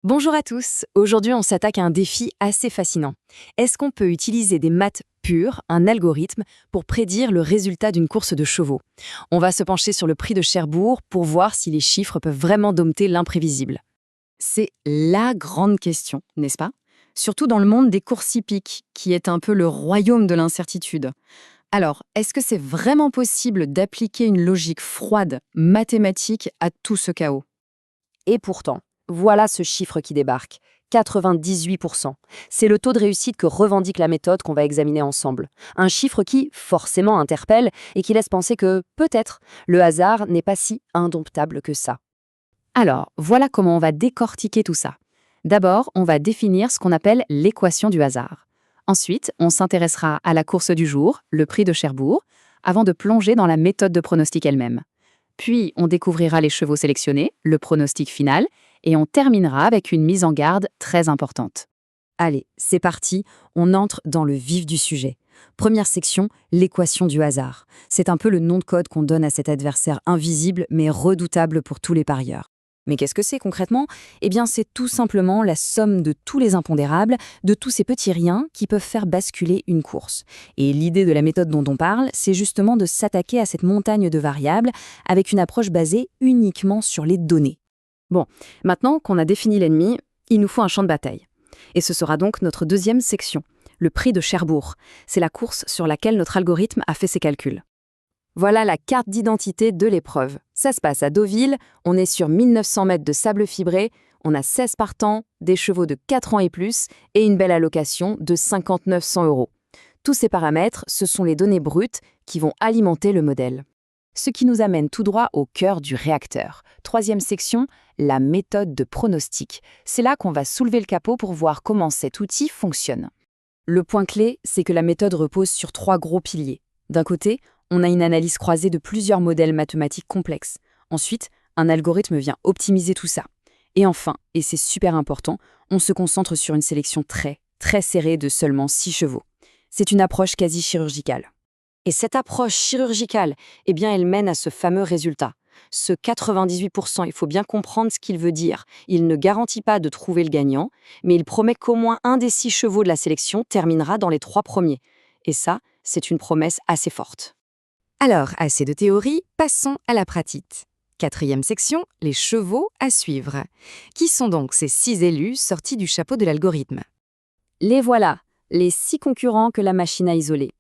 Bonjour à tous, aujourd'hui on s'attaque à un défi assez fascinant. Est-ce qu'on peut utiliser des maths pures, un algorithme, pour prédire le résultat d'une course de chevaux? On va se pencher sur le prix de Cherbourg pour voir si les chiffres peuvent vraiment dompter l'imprévisible. C'est la grande question, n'est-ce pas? Surtout dans le monde des courses hippiques, qui est un peu le royaume de l'incertitude. Alors, est-ce que c'est vraiment possible d'appliquer une logique froide, mathématique, à tout ce chaos? Et pourtant, voilà ce chiffre qui débarque, 98%. C'est le taux de réussite que revendique la méthode qu'on va examiner ensemble. Un chiffre qui, forcément, interpelle et qui laisse penser que, peut-être, le hasard n'est pas si indomptable que ça. Alors, voilà comment on va décortiquer tout ça. D'abord, on va définir ce qu'on appelle l'équation du hasard. Ensuite, on s'intéressera à la course du jour, le prix de Cherbourg, avant de plonger dans la méthode de pronostic elle-même. Puis, on découvrira les chevaux sélectionnés, le pronostic final, et on terminera avec une mise en garde très importante. Allez, c'est parti, on entre dans le vif du sujet. Première section, l'équation du hasard. C'est un peu le nom de code qu'on donne à cet adversaire invisible mais redoutable pour tous les parieurs. Mais qu'est-ce que c'est concrètement? Eh bien, c'est tout simplement la somme de tous les impondérables, de tous ces petits riens qui peuvent faire basculer une course. Et l'idée de la méthode dont on parle, c'est justement de s'attaquer à cette montagne de variables avec une approche basée uniquement sur les données. Bon, maintenant qu'on a défini l'ennemi, il nous faut un champ de bataille. Et ce sera donc notre deuxième section, le prix de Cherbourg. C'est la course sur laquelle notre algorithme a fait ses calculs. Voilà la carte d'identité de l'épreuve. Ça se passe à Deauville, on est sur 1900 mètres de sable fibré, on a 16 partants, des chevaux de 4 ans et plus et une belle allocation de 5900 €. Tous ces paramètres, ce sont les données brutes qui vont alimenter le modèle. Ce qui nous amène tout droit au cœur du réacteur. Troisième section, la méthode de pronostic. C'est là qu'on va soulever le capot pour voir comment cet outil fonctionne. Le point clé, c'est que la méthode repose sur 3 gros piliers. D'un côté, on a une analyse croisée de plusieurs modèles mathématiques complexes. Ensuite, un algorithme vient optimiser tout ça. Et enfin, et c'est super important, on se concentre sur une sélection très serrée de seulement 6 chevaux. C'est une approche quasi chirurgicale. Et cette approche chirurgicale, eh bien, elle mène à ce fameux résultat. Ce 98%, il faut bien comprendre ce qu'il veut dire. Il ne garantit pas de trouver le gagnant, mais il promet qu'au moins un des 6 chevaux de la sélection terminera dans les 3 premiers. Et ça, c'est une promesse assez forte. Alors, assez de théorie, passons à la pratique. Quatrième section, les chevaux à suivre. Qui sont donc ces 6 élus sortis du chapeau de l'algorithme? Les voilà, les 6 concurrents que la machine a isolés.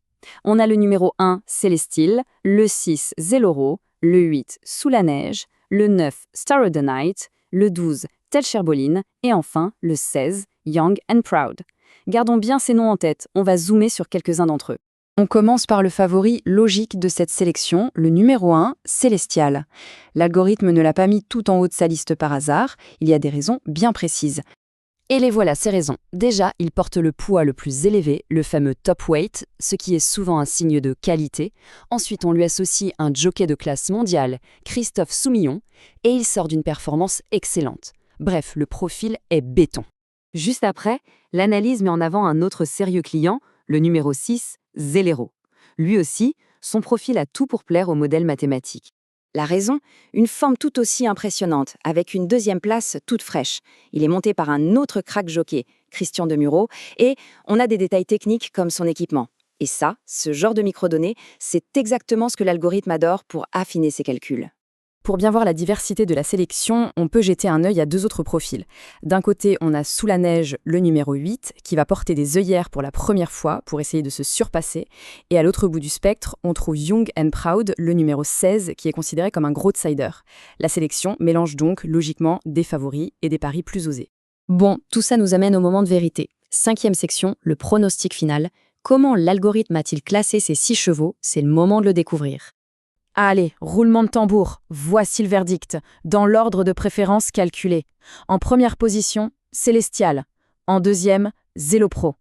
On a le numéro 1, Célestile, le 6, Zéloro, le 8, Sous la neige, le 9, Star of the Night, le 12, Tel Cherboline et enfin le 16, Young and Proud. Gardons bien ces noms en tête, on va zoomer sur quelques-uns d'entre eux. On commence par le favori logique de cette sélection, le numéro 1, Célestial. L'algorithme ne l'a pas mis tout en haut de sa liste par hasard, il y a des raisons bien précises. Et les voilà, ces raisons. Déjà, il porte le poids le plus élevé, le fameux top weight, ce qui est souvent un signe de qualité. Ensuite, on lui associe un jockey de classe mondiale, Christophe Soumillon, et il sort d'une performance excellente. Bref, le profil est béton. Juste après, l'analyse met en avant un autre sérieux client, le numéro 6, Zélero. Lui aussi, son profil a tout pour plaire au modèle mathématique. La raison, une forme tout aussi impressionnante, avec une deuxième place toute fraîche. Il est monté par un autre crack jockey, Christian Demuro, et on a des détails techniques comme son équipement. Et ça, ce genre de microdonnées, c'est exactement ce que l'algorithme adore pour affiner ses calculs. Pour bien voir la diversité de la sélection, on peut jeter un œil à 2 autres profils. D'un côté, on a Sous la neige, le numéro 8, qui va porter des œillères pour la première fois pour essayer de se surpasser. Et à l'autre bout du spectre, on trouve Young and Proud, le numéro 16, qui est considéré comme un gros outsider. La sélection mélange donc logiquement des favoris et des paris plus osés. Bon, tout ça nous amène au moment de vérité. 5e section, le pronostic final. Comment l'algorithme a-t-il classé ces 6 chevaux? C'est le moment de le découvrir. Allez, roulement de tambour, voici le verdict, dans l'ordre de préférence calculé. En première position, Célestial. En deuxième, Zélopro.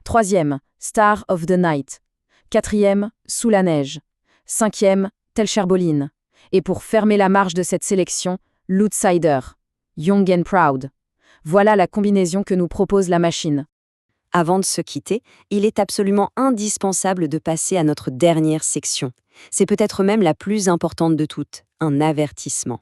Troisième, Star of the Night. Quatrième, Sous la neige. Cinquième, Tel Cherboline. Et pour fermer la marge de cette sélection, l'outsider, Young and Proud. Voilà la combinaison que nous propose la machine. Avant de se quitter, il est absolument indispensable de passer à notre dernière section. C'est peut-être même la plus importante de toutes, un avertissement.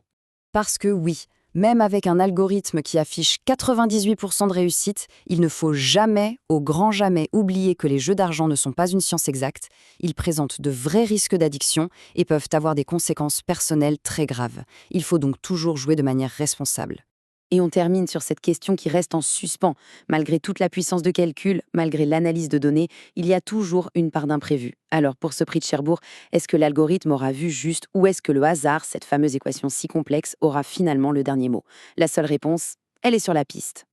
Parce que oui, Même avec un algorithme qui affiche 98% de réussite, il ne faut jamais, au grand jamais, oublier que les jeux d'argent ne sont pas une science exacte. Ils présentent de vrais risques d'addiction et peuvent avoir des conséquences personnelles très graves. Il faut donc toujours jouer de manière responsable. Et on termine sur cette question qui reste en suspens. Malgré toute la puissance de calcul, malgré l'analyse de données, il y a toujours une part d'imprévu. Alors pour ce prix de Cherbourg, est-ce que l'algorithme aura vu juste ou est-ce que le hasard, cette fameuse équation si complexe, aura finalement le dernier mot? La seule réponse, elle est sur la piste.